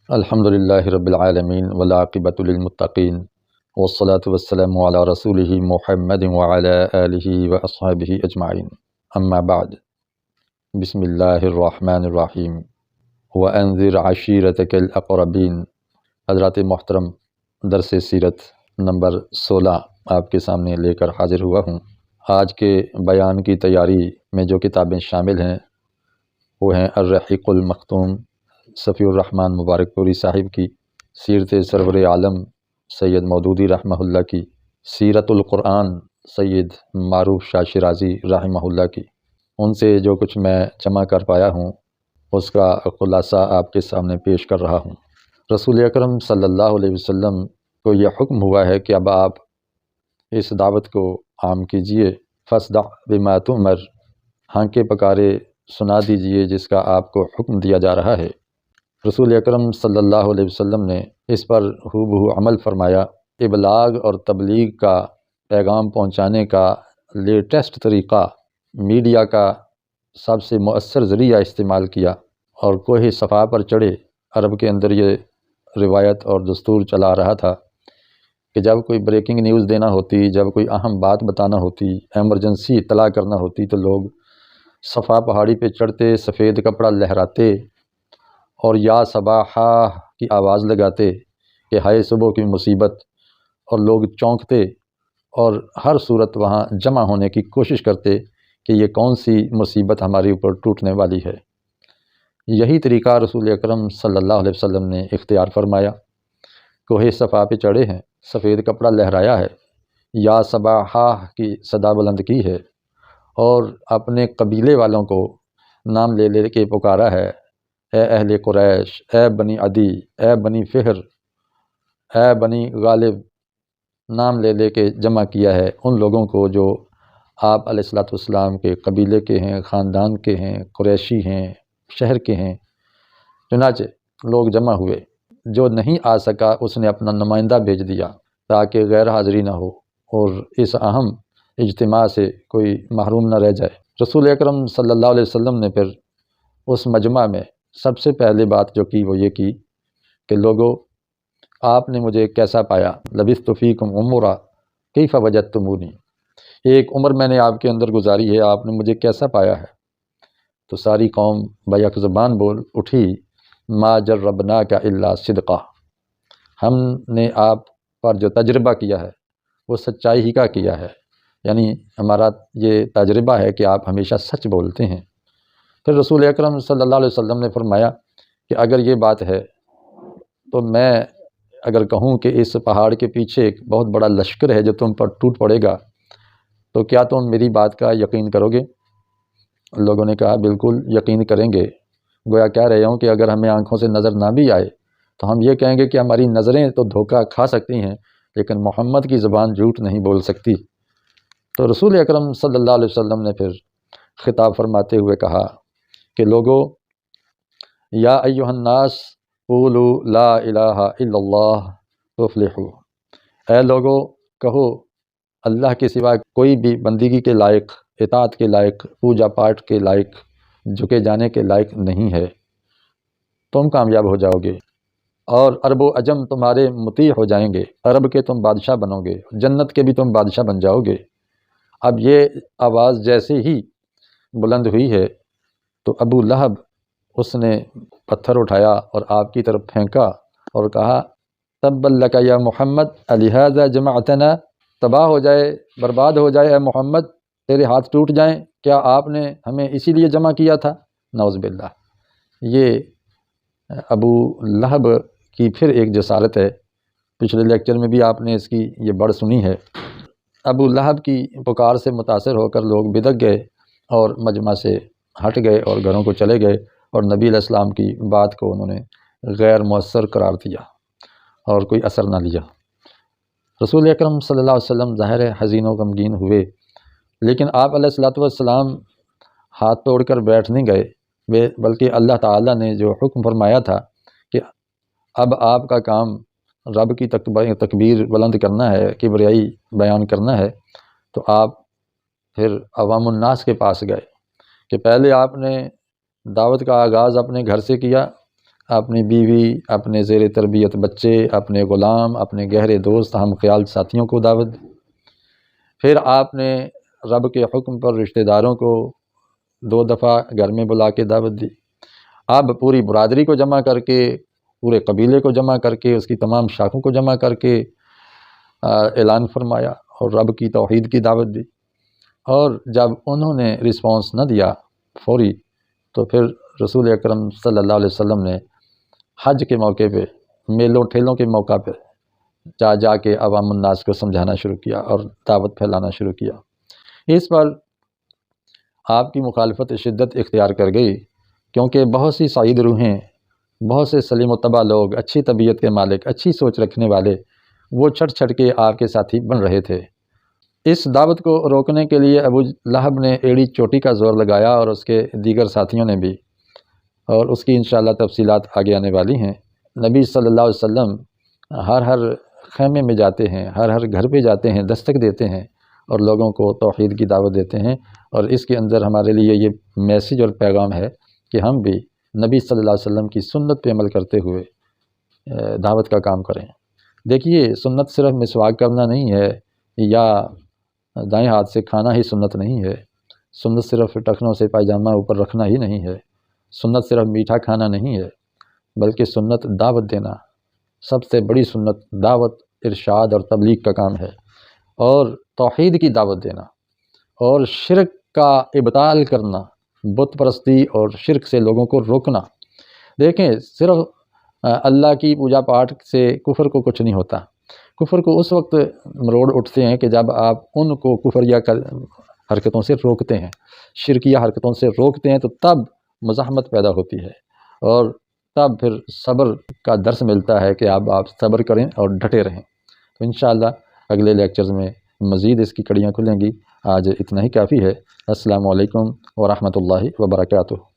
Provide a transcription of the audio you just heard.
الحمد للہ رب العالمین والعاقبۃ للمتقین والصلاة والسلام علی رسولہ محمد وعلی آلہ واصحابہ اجمعین، اما بعد۔ بسم اللہ الرحمن الرحیم۔ وانذر عشیرتک الاقربین۔ حضرات محترم، درس سیرت نمبر 16 آپ کے سامنے لے کر حاضر ہوا ہوں۔ آج کے بیان کی تیاری میں جو کتابیں شامل ہیں وہ ہیں الرحیق المختوم صفی الرحمن مبارک پوری صاحب کی، سیرت سرور عالم سید مودودی رحمہ اللہ کی، سیرت القرآن سید معروف شاہ شیرازی رحمہ اللہ کی۔ ان سے جو کچھ میں جمع کر پایا ہوں اس کا خلاصہ آپ کے سامنے پیش کر رہا ہوں۔ رسول اکرم صلی اللہ علیہ وسلم کو یہ حکم ہوا ہے کہ اب آپ اس دعوت کو عام کیجئے، فاصدع بما تؤمر، ہانکے پکارے سنا دیجئے جس کا آپ کو حکم دیا جا رہا ہے۔ رسول اکرم صلی اللہ علیہ وسلم نے اس پر ہو بہو عمل فرمایا۔ ابلاغ اور تبلیغ کا پیغام پہنچانے کا لیٹسٹ طریقہ میڈیا کا سب سے مؤثر ذریعہ استعمال کیا، اور کوہ صفا پر چڑھے۔ عرب کے اندر یہ روایت اور دستور چلا رہا تھا کہ جب کوئی بریکنگ نیوز دینا ہوتی، جب کوئی اہم بات بتانا ہوتی، ایمرجنسی اطلاع کرنا ہوتی، تو لوگ صفا پہاڑی پہ چڑھتے، سفید کپڑا لہراتے اور یا صباحا کی آواز لگاتے کہ ہائے صبح کی مصیبت، اور لوگ چونکتے اور ہر صورت وہاں جمع ہونے کی کوشش کرتے کہ یہ کون سی مصیبت ہمارے اوپر ٹوٹنے والی ہے۔ یہی طریقہ رسول اکرم صلی اللہ علیہ وسلم نے اختیار فرمایا۔ کوہ صفا پہ چڑھے ہیں، سفید کپڑا لہرایا ہے، یا صباحا کی صدا بلند کی ہے، اور اپنے قبیلے والوں کو نام لے لے کے پکارا ہے، اے اہل قریش، اے بنی عدی، اے بنی فہر، اے بنی غالب، نام لے لے کے جمع کیا ہے ان لوگوں کو جو آپ علیہ الصلوۃ والسلام کے قبیلے کے ہیں، خاندان کے ہیں، قریشی ہیں، شہر کے ہیں۔ چنانچہ لوگ جمع ہوئے۔ جو نہیں آ سکا اس نے اپنا نمائندہ بھیج دیا تاکہ غیر حاضری نہ ہو اور اس اہم اجتماع سے کوئی محروم نہ رہ جائے۔ رسول اکرم صلی اللہ علیہ وسلم نے پھر اس مجمع میں سب سے پہلی بات جو کی وہ یہ کی کہ لوگو، آپ نے مجھے کیسا پایا؟ لبثت فیکم عمرا کیف وجدتمونی، ایک عمر میں نے آپ کے اندر گزاری ہے، آپ نے مجھے کیسا پایا ہے؟ تو ساری قوم بیک زبان بول اٹھی، ما جربناک الا صدقا، ہم نے آپ پر جو تجربہ کیا ہے وہ سچائی ہی کا کیا ہے، یعنی ہمارا یہ تجربہ ہے کہ آپ ہمیشہ سچ بولتے ہیں۔ پھر رسول اکرم صلی اللہ علیہ وسلم نے فرمایا کہ اگر یہ بات ہے تو میں اگر کہوں کہ اس پہاڑ کے پیچھے ایک بہت بڑا لشکر ہے جو تم پر ٹوٹ پڑے گا، تو کیا تم میری بات کا یقین کرو گے؟ لوگوں نے کہا بالکل یقین کریں گے۔ گویا کہہ رہے ہوں کہ اگر ہمیں آنکھوں سے نظر نہ بھی آئے تو ہم یہ کہیں گے کہ ہماری نظریں تو دھوکہ کھا سکتی ہیں لیکن محمد کی زبان جھوٹ نہیں بول سکتی۔ تو رسول اکرم صلی اللہ علیہ وسلم نے پھر خطاب فرماتے ہوئے کہا کہ لوگو، یا ایھا الناس قولوا لا الہ الا اللہ تفلحوا، اے لوگو کہو اللہ کے سوا کوئی بھی بندگی کے لائق، اطاعت کے لائق، پوجا پاٹ کے لائق، جھکے جانے کے لائق نہیں ہے، تم کامیاب ہو جاؤ گے، اور عرب و عجم تمہارے مطیع ہو جائیں گے، عرب کے تم بادشاہ بنو گے، جنت کے بھی تم بادشاہ بن جاؤ گے۔ اب یہ آواز جیسے ہی بلند ہوئی ہے تو ابو لہب اس نے پتھر اٹھایا اور آپ کی طرف پھینکا اور کہا، تبا لک یا محمد الہذا جمعتنا، تباہ ہو جائے، برباد ہو جائے اے محمد، تیرے ہاتھ ٹوٹ جائیں، کیا آپ نے ہمیں اسی لیے جمع کیا تھا؟ نعوذ باللہ۔ یہ ابو لہب کی پھر ایک جسارت ہے، پچھلے لیکچر میں بھی آپ نے اس کی یہ بڑھ سنی ہے۔ ابو لہب کی پکار سے متاثر ہو کر لوگ بدک گئے اور مجمع سے ہٹ گئے اور گھروں کو چلے گئے، اور نبی علیہ السلام کی بات کو انہوں نے غیر مؤثر قرار دیا اور کوئی اثر نہ لیا۔ رسول اکرم صلی اللہ علیہ وسلم ظاہر ہے حزین و غمگین ہوئے، لیکن آپ علیہ الصلوۃ والسلام ہاتھ توڑ کر بیٹھ نہیں گئے، بلکہ اللہ تعالیٰ نے جو حکم فرمایا تھا کہ اب آپ کا کام رب کی تکبیر بلند کرنا ہے، کبریائی بیان کرنا ہے، تو آپ پھر عوام الناس کے پاس گئے کہ پہلے آپ نے دعوت کا آغاز اپنے گھر سے کیا، اپنی بیوی، اپنے زیر تربیت بچے، اپنے غلام، اپنے گہرے دوست، ہم خیال ساتھیوں کو دعوت دی۔ پھر آپ نے رب کے حکم پر رشتہ داروں کو 2 دفعہ گھر میں بلا کے دعوت دی۔ اب پوری برادری کو جمع کر کے، پورے قبیلے کو جمع کر کے، اس کی تمام شاخوں کو جمع کر کے اعلان فرمایا اور رب کی توحید کی دعوت دی۔ اور جب انہوں نے رسپانس نہ دیا فوری، تو پھر رسول اکرم صلی اللہ علیہ وسلم نے حج کے موقع پہ، میلوں ٹھیلوں کے موقع پہ جا کے عوام الناس کو سمجھانا شروع کیا اور دعوت پھیلانا شروع کیا۔ اس پر آپ کی مخالفت شدت اختیار کر گئی، کیونکہ بہت سی سعید روحیں، بہت سے سلیم و طبع لوگ، اچھی طبیعت کے مالک، اچھی سوچ رکھنے والے، وہ چھٹ کے آپ کے ساتھی بن رہے تھے۔ اس دعوت کو روکنے کے لیے ابو لہب نے ایڑی چوٹی کا زور لگایا، اور اس کے دیگر ساتھیوں نے بھی، اور اس کی انشاءاللہ تفصیلات آگے آنے والی ہیں۔ نبی صلی اللہ علیہ وسلم ہر خیمے میں جاتے ہیں، ہر گھر پہ جاتے ہیں، دستک دیتے ہیں اور لوگوں کو توحید کی دعوت دیتے ہیں، اور اس کے اندر ہمارے لیے یہ میسیج اور پیغام ہے کہ ہم بھی نبی صلی اللہ علیہ وسلم کی سنت پہ عمل کرتے ہوئے دعوت کا کام کریں۔ دیکھیے، سنت صرف مسواک کرنا نہیں ہے، یا دائیں ہاتھ سے کھانا ہی سنت نہیں ہے۔ سنت صرف ٹخنوں سے پائجامہ اوپر رکھنا ہی نہیں ہے۔ سنت صرف میٹھا کھانا نہیں ہے، بلکہ سنت دعوت دینا، سب سے بڑی سنت دعوت، ارشاد اور تبلیغ کا کام ہے، اور توحید کی دعوت دینا، اور شرک کا ابطال کرنا، بت پرستی اور شرک سے لوگوں کو روکنا۔ دیکھیں، صرف اللہ کی پوجا پاٹ سے کفر کو کچھ نہیں ہوتا۔ کفر کو اس وقت مروڑ اٹھتے ہیں کہ جب آپ ان کو کفریہ حرکتوں سے روکتے ہیں، شرکیہ حرکتوں سے روکتے ہیں، تو تب مزاحمت پیدا ہوتی ہے، اور تب پھر صبر کا درس ملتا ہے کہ آپ صبر کریں اور ڈٹے رہیں۔ تو انشاءاللہ اگلے لیکچرز میں مزید اس کی کڑیاں کھلیں گی۔ آج اتنا ہی کافی ہے۔ السلام علیکم ورحمۃ اللہ وبرکاتہ۔